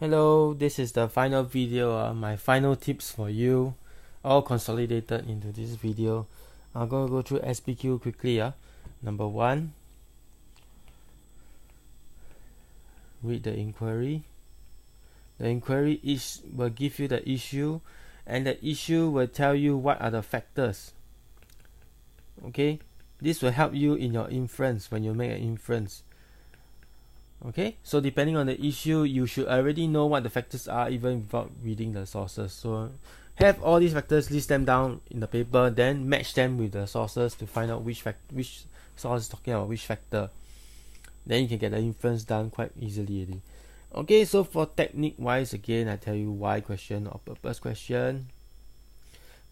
Hello, this is the final video, my final tips for you, all consolidated into this video. I'm going to go through SPQ quickly. Number one, read the inquiry. The inquiry will give you the issue, and the issue will tell you what are the factors. Okay, this will help you in your inference when you make an inference. Okay, so depending on the issue, you should already know what the factors are even without reading the sources. So have all these factors, list them down in the paper, then match them with the sources to find out which source is talking about which factor. Then you can get the inference done quite easily already. Okay, so for technique wise, again, I tell you why question or purpose question.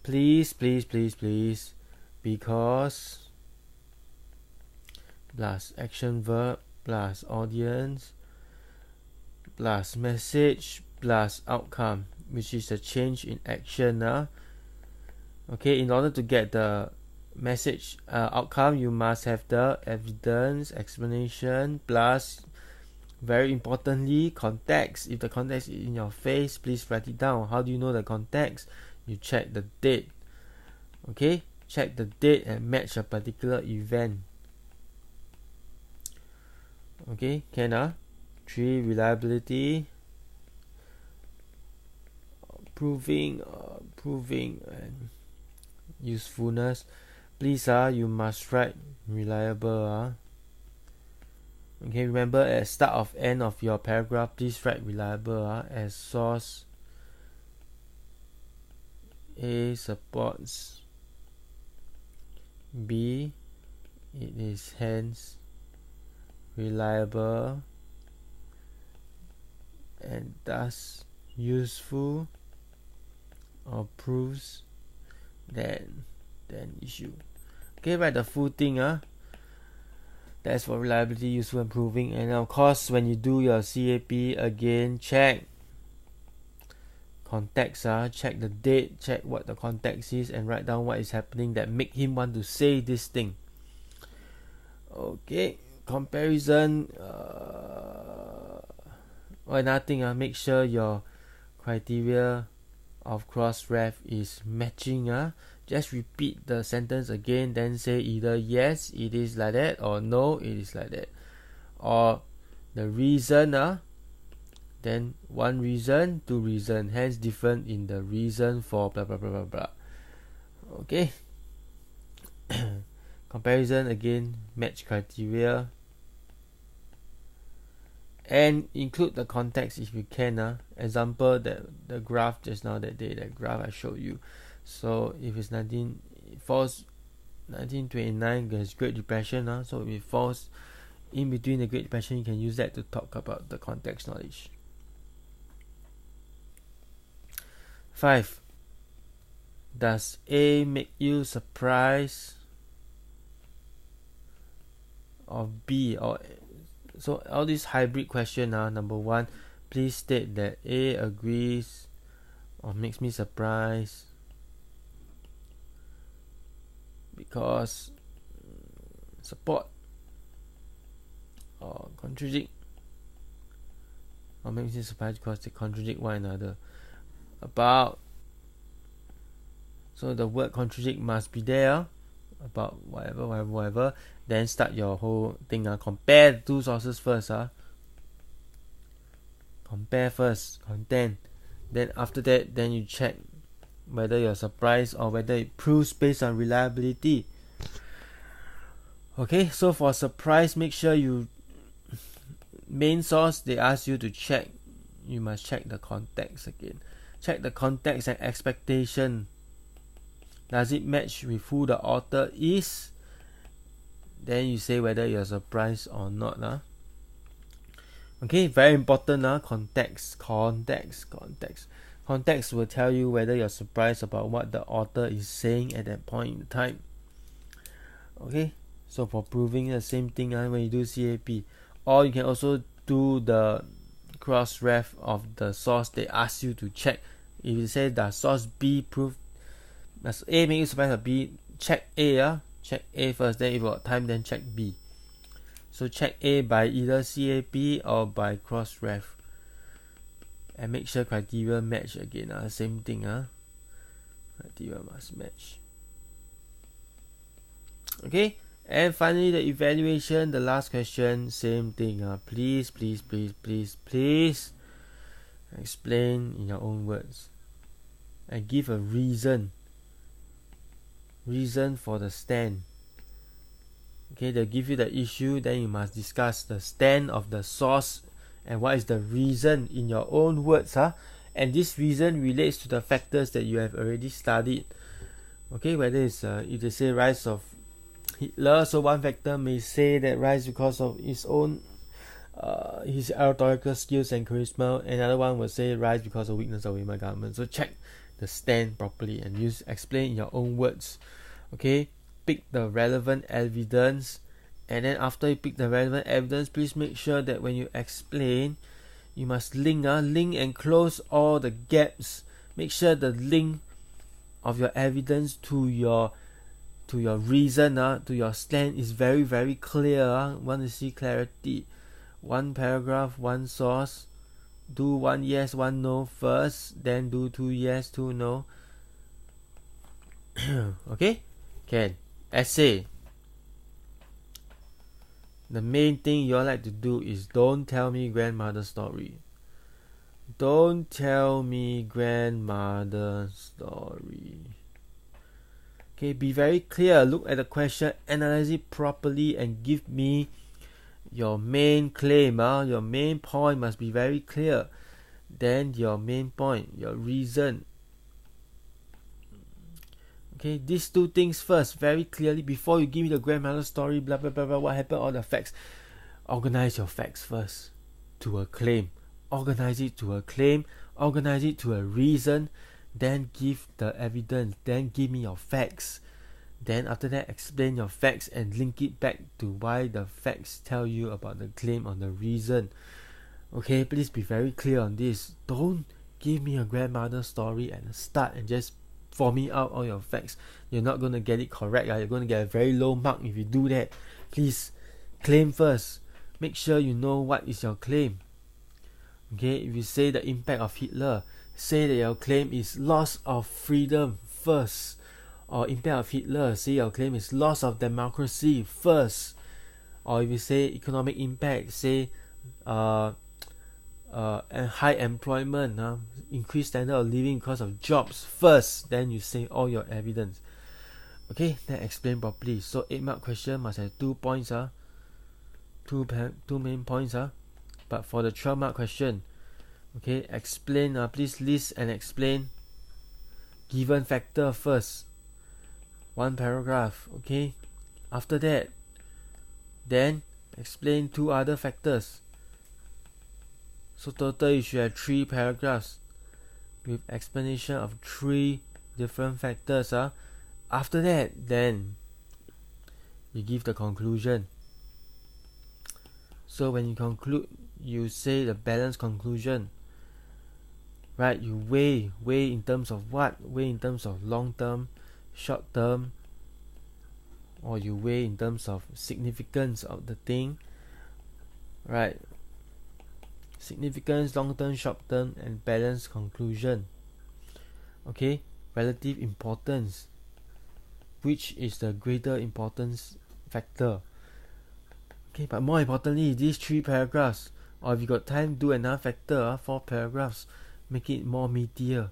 Please, because plus action verb plus audience plus message plus outcome, which is the change in action. Okay, in order to get the message outcome, you must have the evidence, explanation, plus very importantly context. If the context is in your face, please write it down. How do you know the context? You check the date. Okay, check the date and match a particular event. Okay, can 3, reliability, proving and usefulness. Please you must write reliable. Okay, remember at start of end of your paragraph, please write reliable as source A supports B, it is hence reliable and thus useful or proves then issue. Okay, write the full thing. That's for reliability, useful, and proving. And of course, when you do your CAP, again, check context. Check the date, check what the context is, and write down what is happening that make him want to say this thing. Okay, comparison. Another thing, make sure your criteria of cross-ref is matching. Just repeat the sentence again, then say either yes, it is like that, or no, it is like that. Or the reason, then one reason, two reason, hence different in the reason for blah blah blah blah blah. Okay. Comparison, again, match criteria. And include the context if you can. Example, the graph just now, that graph I showed you. So if it's 1929, there's Great Depression. So if it falls in between the Great Depression, you can use that to talk about the context knowledge. 5. Does A make you surprised? Or B? Or so all these hybrid question. Number 1, please state that A agrees or makes me surprised because support, or contradict, or makes me surprised because they contradict one another. About, so the word contradict must be there. About whatever. Then start your whole thing. Compare the two sources first. Compare first, content. Then after that, then you check whether you're surprised or whether it proves based on reliability. Okay, so for surprise, make sure you main source, they ask you to check. You must check the context again. Check the context and expectation. Does it match with who the author is? Then you say whether you're surprised or not. Okay, very important. Context. Context will tell you whether you're surprised about what the author is saying at that point in time. Okay, so for proving, the same thing when you do CAP. Or you can also do the cross-ref of the source they ask you to check. If you say does source B prove, does A make you surprised or B, check A. Check A first, then if you got time, then check B. So check A by either CAP or by cross-ref. and make sure criteria match again. Same thing. Criteria must match. Okay, and finally the evaluation, the last question, same thing. Please explain in your own words and give a reason for the stand. Okay, they'll give you the issue, then you must discuss the stand of the source and what is the reason in your own words. And this reason relates to the factors that you have already studied. Okay, whether it's if they say rise of Hitler, so one factor may say that rise because of his own his oratorical skills and charisma. Another one will say rise because of weakness of Weimar government. So check the stand properly and explain in your own words. Okay, pick the relevant evidence, and then after you pick the relevant evidence, please make sure that when you explain, you must link and close all the gaps. Make sure the link of your evidence to your reason, to your stand is very, very clear. Want to see clarity? One paragraph, one source. Do one yes, one no first, then do two yes, two no. Okay? Can. Essay. The main thing you all like to do is don't tell me grandmother story. Don't tell me grandmother story. Okay, be very clear. Look at the question, analyze it properly, and give me your main claim. Your main point must be very clear. Then your main point, your reason. Okay, these two things first, very clearly, before you give me the grandmother story, blah blah blah blah, what happened, all the facts. Organize your facts first to a claim. Organize it to a claim, organize it to a reason, then give the evidence, then give me your facts. Then after that, explain your facts and link it back to why the facts tell you about the claim or the reason. Okay, please be very clear on this. Don't give me a grandmother story at the start and just forming out all your facts. You're not going to get it correct. You're going to get a very low mark if you do that. Please claim first. Make sure you know what is your claim. Okay, if you say the impact of Hitler, say that your claim is loss of freedom first. Or impact of Hitler, say your claim is loss of democracy first. Or if you say economic impact, say high employment, increased standard of living because of jobs first, then you say all your evidence. Okay, then explain properly. So 8-mark question must have 2 points, two main points, but for the 12-mark question, okay, explain, please list and explain given factor first, 1 paragraph. Okay, after that, then explain 2 other factors. So total you should have 3 paragraphs with explanation of 3 different factors. After that, then you give the conclusion. So when you conclude, you say the balanced conclusion. Right, you weigh in terms of what? Weigh in terms of long term, short term, or you weigh in terms of significance of the thing. Right, significance, long term, short term, and balanced conclusion. Okay, relative importance, which is the greater importance factor. Okay, but more importantly, these 3 paragraphs, or if you got time, do another factor, 4 paragraphs, make it more meatier.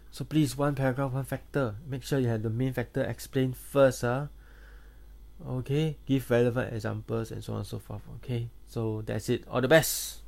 So please, 1 paragraph, 1 factor. Make sure you have the main factor explained first. Okay, give relevant examples and so on and so forth. Okay, so that's it. All the best.